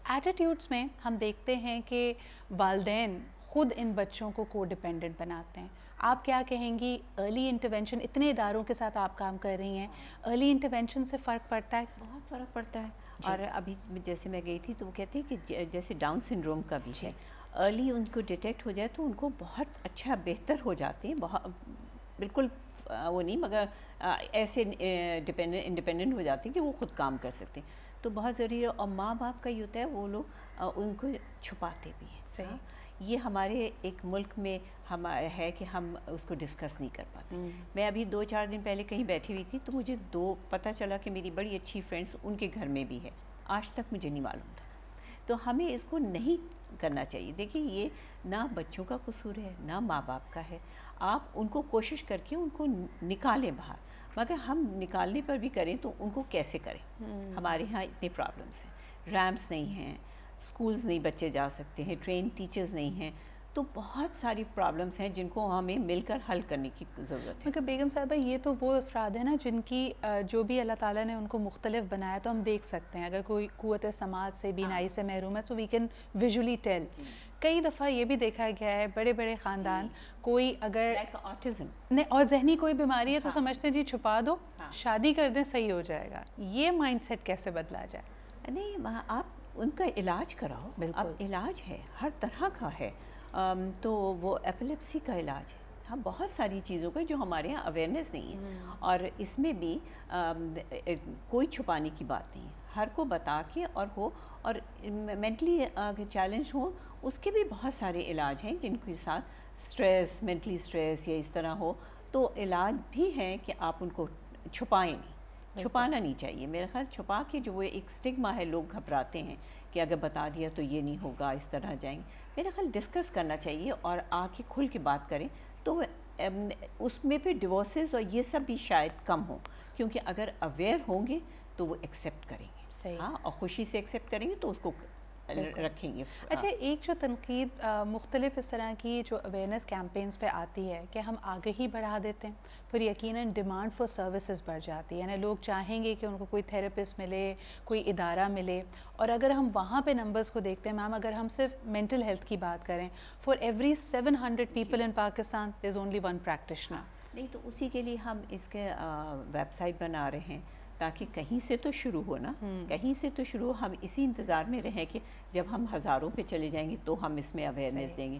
Attitudes میں ہم دیکھتے ہیں کہ والدین خود ان بچوں کو کو ڈیپینڈنٹ بناتے ہیں. آپ کیا کہیں گی ارلی انٹرونشن، اتنے اداروں کے ساتھ آپ کام کر رہی ہیں، ارلی انٹرونشن سے فرق پڑتا ہے؟ بہت فرق پڑتا ہے. اور ابھی جیسے میں گئی تھی تو وہ کہتے ہیں کہ جیسے ڈاؤن سنڈروم کا بھی ہے، ارلی ان کو ڈیٹیکٹ ہو جائے تو ان کو بہت اچھا بہتر ہو جاتے ہیں. بہت بالکل وہ نہیں، مگر ایسے انڈیپینڈنٹ ہو جاتے ہیں کہ وہ خود کام کر سکتے ہیں. تو بہت ضروری ہے. اور ماں باپ کا یہ ہوتا ہے وہ لوگ ان کو چھپاتے بھی ہیں. صحیح. یہ ہمارے ایک ملک میں ہم ہے کہ ہم اس کو ڈسکس نہیں کر پاتے. میں ابھی 2-4 دن پہلے کہیں بیٹھی ہوئی تھی تو مجھے پتہ چلا کہ میری بڑی اچھی فرینڈس ان کے گھر میں بھی ہے. آج تک مجھے نہیں معلوم تھا. تو ہمیں اس کو نہیں کرنا چاہیے. دیکھیں یہ نہ بچوں کا قصور ہے نہ ماں باپ کا ہے. آپ ان کو کوشش کر کے ان کو نکالیں باہر، مگر ہم نکالنے پر بھی کریں تو ان کو کیسے کریں؟ ہمارے ہاں اتنے پرابلمس ہیں، ریمپس نہیں ہیں، اسکولز نہیں بچے جا سکتے ہیں، ٹرین ٹیچرز نہیں ہیں. تو بہت ساری پرابلمس ہیں جن کو ہمیں مل کر حل کرنے کی ضرورت ہے. مگر بیگم صاحبہ یہ تو وہ افراد ہیں نا جن کی جو بھی اللہ تعالیٰ نے ان کو مختلف بنایا تو ہم دیکھ سکتے ہیں. اگر کوئی قوت سماعت سے بینائی سے محروم ہے تو وی کین ویژولی ٹیل. کئی دفعہ یہ بھی دیکھا گیا ہے بڑے بڑے خاندان، کوئی اگر نہیں اور ذہنی کوئی بیماری ہے تو سمجھتے ہیں جی چھپا دو، شادی کر دیں صحیح ہو جائے گا. یہ مائنڈ سیٹ کیسے بدلا جائے؟ نہیں، آپ ان کا علاج کراؤ. اب علاج ہے، ہر طرح کا ہے. تو وہ ایپیلیپسی کا علاج ہے. ہاں بہت ساری چیزوں کا جو ہمارے یہاں اویئرنیس نہیں ہے. اور اس میں بھی کوئی چھپانے کی بات نہیں ہے. ہر کو بتا کے اور مینٹلی چیلنج ہو اس کے بھی بہت سارے علاج ہیں جن کے ساتھ سٹریس، مینٹلی سٹریس یا اس طرح ہو تو علاج بھی ہیں کہ آپ ان کو چھپائیں نہیں. چھپانا نہیں چاہیے. میرا خیال چھپا کے جو وہ ایک سٹگما ہے، لوگ گھبراتے ہیں کہ اگر بتا دیا تو یہ نہیں ہوگا، اس طرح جائیں گے. میرا خیال ڈسکس کرنا چاہیے اور آ کے کھل کے بات کریں تو اس میں پھر ڈیورسز اور یہ سب بھی شاید کم ہوں، کیونکہ اگر اویئر ہوں گے تو وہ ایکسیپٹ کریں گے. ہاں، اور خوشی سے ایکسیپٹ کریں گے تو اس کو رکھیں گے. اچھا، ایک جو تنقید مختلف اس طرح کی جو اویئرنیس کیمپینز پہ آتی ہے کہ ہم آگہی بڑھا دیتے ہیں، پھر یقیناً ڈیمانڈ فار سروسز بڑھ جاتی ہے. یعنی لوگ چاہیں گے کہ ان کو کوئی تھیراپسٹ ملے، کوئی ادارہ ملے. اور اگر ہم وہاں پہ نمبرز کو دیکھتے ہیں میم، اگر ہم صرف مینٹل ہیلتھ کی بات کریں، for every 700 people in Pakistan there is only 1 practitioner. نہیں تو اسی کے لیے ہم اس کے ویب سائٹ بنا رہے ہیں تاکہ کہیں سے تو شروع ہو نا، کہیں سے تو شروع. ہم اسی انتظار میں رہیں کہ جب ہم ہزاروں پہ چلے جائیں گے تو ہم اس میں اویئرنیس دیں گے.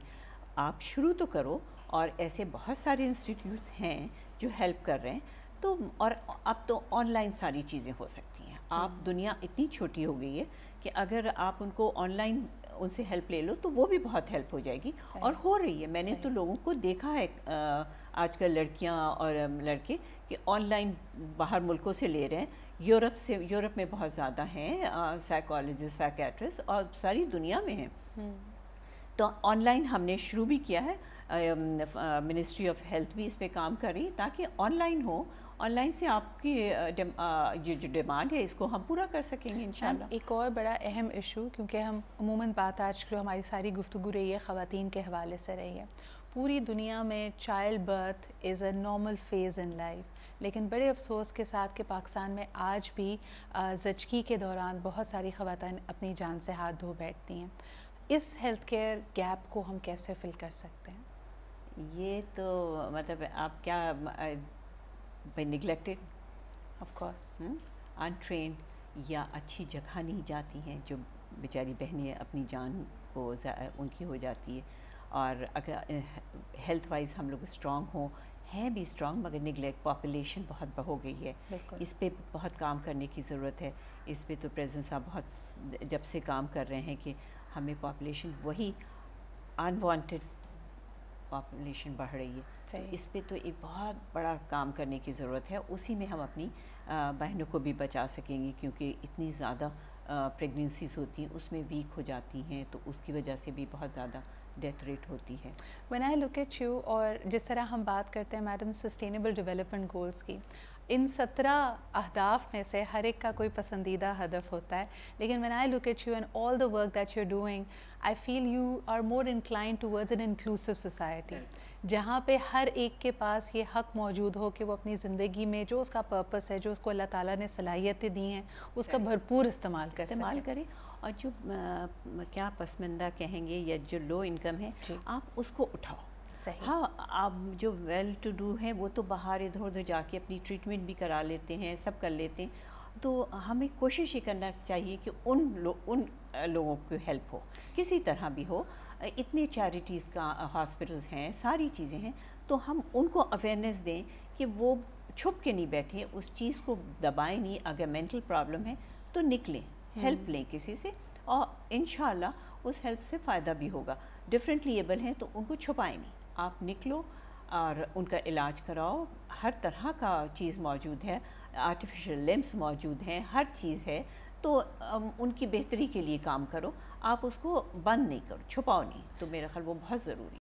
آپ شروع تو کرو. اور ایسے بہت سارے انسٹیٹیوٹس ہیں جو ہیلپ کر رہے ہیں. تو اور اب تو آن لائن ساری چیزیں ہو سکتی ہیں. آپ دنیا اتنی چھوٹی ہو گئی ہے کہ اگر آپ ان کو آن لائن ان سے ہیلپ لے لو تو وہ بھی بہت ہیلپ ہو جائے گی. اور ہو رہی ہے. میں نے تو لوگوں کو دیکھا ہے آج کل لڑکیاں اور لڑکے کہ آن لائن باہر ملکوں سے لے رہے ہیں. یورپ میں بہت زیادہ ہیں سائیکالوجسٹ، سائیکیٹرسٹ، اور ساری دنیا میں ہیں. تو آن لائن ہم نے شروع بھی کیا ہے. منسٹری آف ہیلتھ بھی اس پہ کام کر رہی ہے تاکہ on line who. On line سے آپ کی یہ جو ڈیمانڈ ہے اس کو ہم پورا کر سکیں گے انشاءاللہ. ایک اور بڑا اہم ایشو، کیونکہ ہم عموماً بات آج جو ہماری ساری گفتگو رہی ہے خواتین کے حوالے سے رہی ہے. پوری دنیا میں child birth is a normal phase in life, لیکن بڑے افسوس کے ساتھ کہ پاکستان میں آج بھی زچگی کے دوران بہت ساری خواتین اپنی جان سے ہاتھ دھو بیٹھتی ہیں. اس ہیلتھ کیئر گیپ کو ہم کیسے فل کر سکتے ہیں؟ یہ تو مطلب آپ کیا نگلیکٹڈ آف کورس، انٹرینڈ یا اچھی جگہ نہیں جاتی ہیں جو بیچاری بہنیں اپنی جان کو ان کی ہو جاتی ہے. اور اگر ہیلتھ وائز ہم لوگ اسٹرانگ ہوں، ہیں بھی اسٹرانگ، مگر نگلیکٹ پاپولیشن بہت ہو گئی ہے. اس پہ بہت کام کرنے کی ضرورت ہے. اس پہ تو پریزیڈنٹ صاحب بہت جب سے کام کر رہے ہیں کہ ہمیں پاپولیشن وہی انوانٹیڈ پاپولیشن بڑھ رہی ہے. تو اس پہ تو ایک بہت بڑا کام کرنے کی ضرورت ہے. اسی میں ہم اپنی بہنوں کو بھی بچا سکیں گے کیونکہ اتنی زیادہ پریگننسیز ہوتی ہیں اس میں ویک ہو جاتی ہیں تو اس کی وجہ سے بھی بہت زیادہ ڈیتھ ریٹ ہوتی ہے. when I look at you، اور جس طرح ہم بات کرتے ہیں میڈم سسٹینیبل ڈیولپمنٹ گولز کی، ان 17 اہداف میں سے ہر ایک کا کوئی پسندیدہ ہدف ہوتا ہے، لیکن when I look at you and all the work that you're doing، I feel you are more inclined towards an inclusive society، جہاں پہ ہر ایک کے پاس یہ حق موجود ہو کہ وہ اپنی زندگی میں جو اس کا پرپس ہے، جو اس کو اللہ تعالیٰ نے صلاحیتیں دی ہیں، اس کا بھرپور استعمال کرے. اور جو کیا پسماندہ کہیں گے یا جو لو انکم ہے آپ اس کو اٹھاؤ. ہاں آپ جو ویل ٹو ڈو ہیں وہ تو باہر ادھر ادھر جا کے اپنی ٹریٹمنٹ بھی کرا لیتے ہیں, سب کر لیتے ہیں, تو ہمیں کوشش یہ کرنا چاہیے کہ ان لوگوں کی ہیلپ ہو کسی طرح بھی ہو. اتنے چیریٹیز کا ہاسپٹلز ہیں, ساری چیزیں ہیں, تو ہم ان کو اویئرنیس دیں کہ وہ چھپ کے نہیں بیٹھیں, اس چیز کو دبائیں نہیں. اگر مینٹل پرابلم ہے تو نکلیں, ہیلپ لیں کسی سے, اور انشاءاللہ اس ہیلپ سے فائدہ بھی ہوگا. ڈفرینٹلی ایبل ہیں تو ان کو چھپائیں نہیں, آپ نکلو اور ان کا علاج کراؤ. ہر طرح کا چیز موجود ہے, آرٹیفیشل لمبس موجود ہیں, ہر چیز ہے, تو ان کی بہتری کے لیے کام کرو. آپ اس کو بند نہیں کرو, چھپاؤ نہیں. تو میرا خیال وہ بہت ضروری ہے.